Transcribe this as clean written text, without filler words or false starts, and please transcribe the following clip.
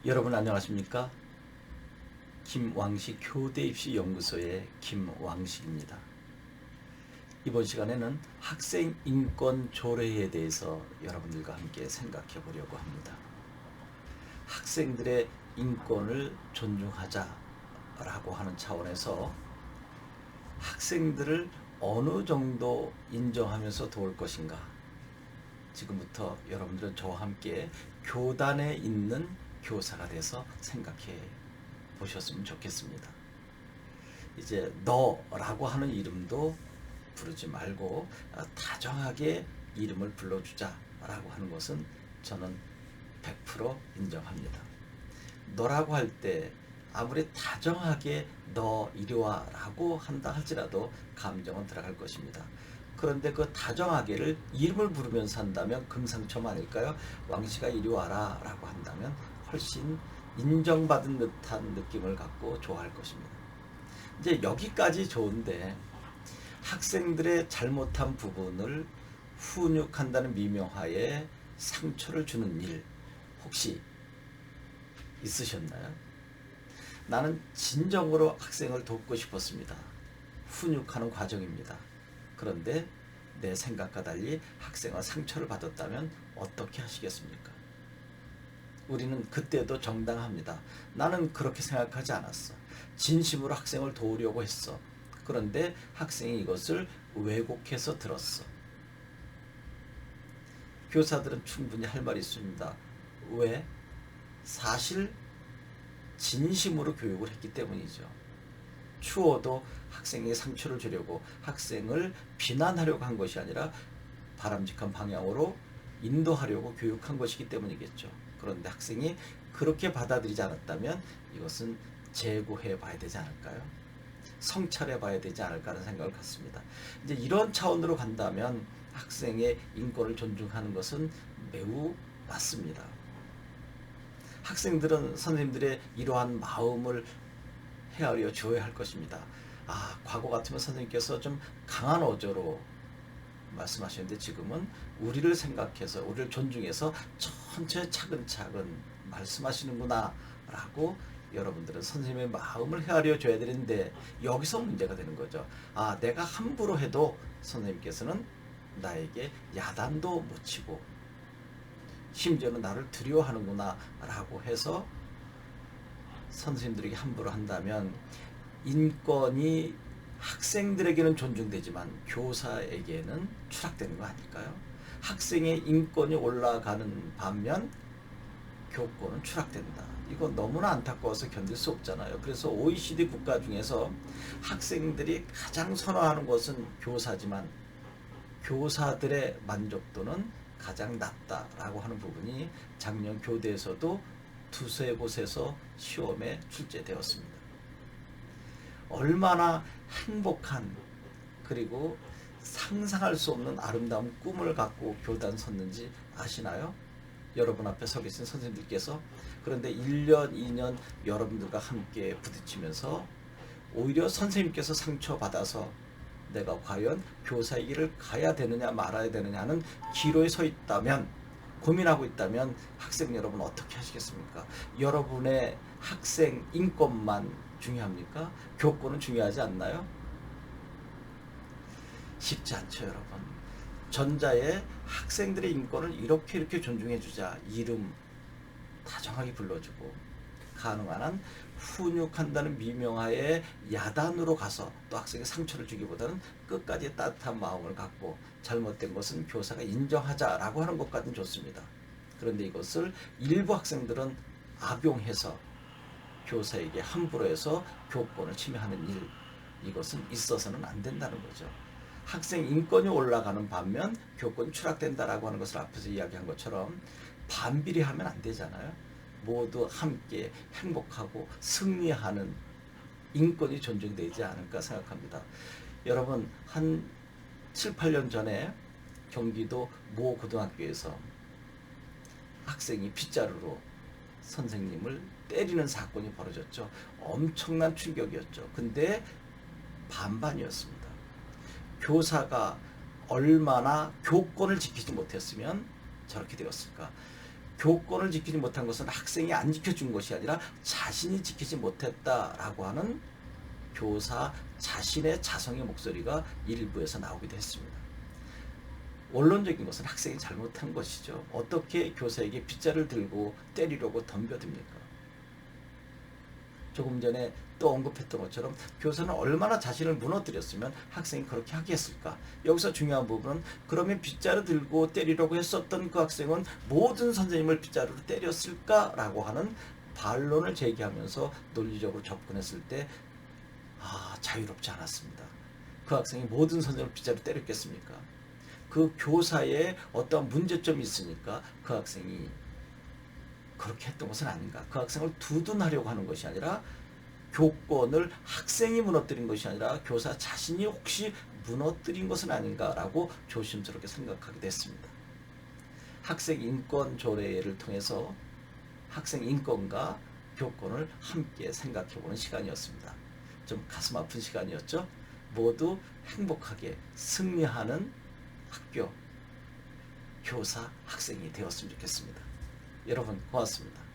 여러분 안녕하십니까? 김왕식 교대입시연구소의 김왕식입니다. 이번 시간에는 학생 인권 조례에 대해서 여러분들과 함께 생각해 보려고 합니다. 학생들의 인권을 존중하자라고 하는 차원에서 학생들을 어느 정도 인정하면서 도울 것인가? 지금부터 여러분들은 저와 함께 교단에 있는 교사가 돼서 생각해 보셨으면 좋겠습니다. 이제 너라고 하는 이름도 부르지 말고 다정하게 이름을 불러주자라고 하는 것은 저는 100% 인정합니다. 너라고 할 때 아무리 다정하게 너 이리 와라고 한다 할지라도 감정은 들어갈 것입니다. 그런데 그 다정하게를 이름을 부르면서 한다면 금상첨 아닐까요? 왕씨가 이리 와라 라고 한다면 훨씬 인정받은 듯한 느낌을 갖고 좋아할 것입니다. 이제 여기까지 좋은데 학생들의 잘못한 부분을 훈육한다는 미명하에 상처를 주는 일 혹시 있으셨나요? 나는 진정으로 학생을 돕고 싶었습니다. 훈육하는 과정입니다. 그런데 내 생각과 달리 학생은 상처를 받았다면 어떻게 하시겠습니까? 우리는 그때도 정당합니다. 나는 그렇게 생각하지 않았어. 진심으로 학생을 도우려고 했어. 그런데 학생이 이것을 왜곡해서 들었어. 교사들은 충분히 할 말이 있습니다. 왜? 사실 진심으로 교육을 했기 때문이죠. 추워도 학생에게 상처를 주려고 학생을 비난하려고 한 것이 아니라 바람직한 방향으로 인도하려고 교육한 것이기 때문이겠죠. 그런데 학생이 그렇게 받아들이지 않았다면 이것은 재고해 봐야 되지 않을까요? 성찰해 봐야 되지 않을까 하는 생각을 갖습니다. 이제 이런 차원으로 간다면 학생의 인권을 존중하는 것은 매우 맞습니다. 학생들은 선생님들의 이러한 마음을 헤아려 주어야 할 것입니다. 과거 같으면 선생님께서 좀 강한 어조로 말씀하셨는데 지금은 우리를 생각해서 우리를 존중해서 천천히 차근차근 말씀하시는구나 라고 여러분들은 선생님의 마음을 헤아려 줘야 되는데 여기서 문제가 되는 거죠. 내가 함부로 해도 선생님께서는 나에게 야단도 못 치고 심지어는 나를 두려워하는구나 라고 해서 선생님들에게 함부로 한다면 인권이 학생들에게는 존중되지만 교사에게는 추락되는 거 아닐까요? 학생의 인권이 올라가는 반면 교권은 추락된다. 이거 너무나 안타까워서 견딜 수 없잖아요. 그래서 OECD 국가 중에서 학생들이 가장 선호하는 것은 교사지만 교사들의 만족도는 가장 낮다라고 하는 부분이 작년 교대에서도 두세 곳에서 시험에 출제되었습니다. 얼마나 행복한 그리고 상상할 수 없는 아름다운 꿈을 갖고 교단 섰는지 아시나요? 여러분 앞에 서 계신 선생님들께서. 그런데 1년, 2년 여러분들과 함께 부딪히면서 오히려 선생님께서 상처받아서 내가 과연 교사의 길을 가야 되느냐 말아야 되느냐는 기로에 서 있다면, 고민하고 있다면 학생 여러분 어떻게 하시겠습니까? 여러분의 학생 인권만 중요합니까? 교권은 중요하지 않나요? 쉽지 않죠, 여러분. 전자의 학생들의 인권을 이렇게 존중해 주자. 이름 다정하게 불러주고 가능한 한 훈육한다는 미명하에 야단으로 가서 또 학생에 상처를 주기보다는 끝까지 따뜻한 마음을 갖고 잘못된 것은 교사가 인정하자라고 하는 것까지는 좋습니다. 그런데 이것을 일부 학생들은 악용해서 교사에게 함부로 해서 교권을 침해하는 일, 이것은 있어서는 안 된다는 거죠. 학생 인권이 올라가는 반면 교권이 추락된다라고 하는 것을 앞에서 이야기한 것처럼 반비례하면 안 되잖아요. 모두 함께 행복하고 승리하는 인권이 존중되지 않을까 생각합니다. 여러분, 한 7, 8년 전에 경기도 모 고등학교에서 학생이 빗자루로 선생님을 때리는 사건이 벌어졌죠. 엄청난 충격이었죠. 근데 반반이었습니다. 교사가 얼마나 교권을 지키지 못했으면 저렇게 되었을까. 교권을 지키지 못한 것은 학생이 안 지켜준 것이 아니라 자신이 지키지 못했다라고 하는 교사 자신의 자성의 목소리가 일부에서 나오기도 했습니다. 원론적인 것은 학생이 잘못한 것이죠. 어떻게 교사에게 빗자를 들고 때리려고 덤벼듭니까? 조금 전에 또 언급했던 것처럼 교사는 얼마나 자신을 무너뜨렸으면 학생이 그렇게 하겠을까? 여기서 중요한 부분은 그러면 빗자루 들고 때리려고 했었던 그 학생은 모든 선생님을 빗자루로 때렸을까라고 하는 반론을 제기하면서 논리적으로 접근했을 때 자유롭지 않았습니다. 그 학생이 모든 선생님을 빗자루 때렸겠습니까? 그 교사의 어떤 문제점이 있으니까 그 학생이 그렇게 했던 것은 아닌가. 그 학생을 두둔하려고 하는 것이 아니라 교권을 학생이 무너뜨린 것이 아니라 교사 자신이 혹시 무너뜨린 것은 아닌가라고 조심스럽게 생각하게 됐습니다. 학생 인권 조례를 통해서 학생 인권과 교권을 함께 생각해보는 시간이었습니다. 좀 가슴 아픈 시간이었죠. 모두 행복하게 승리하는 학교, 교사, 학생이 되었으면 좋겠습니다. 여러분 고맙습니다.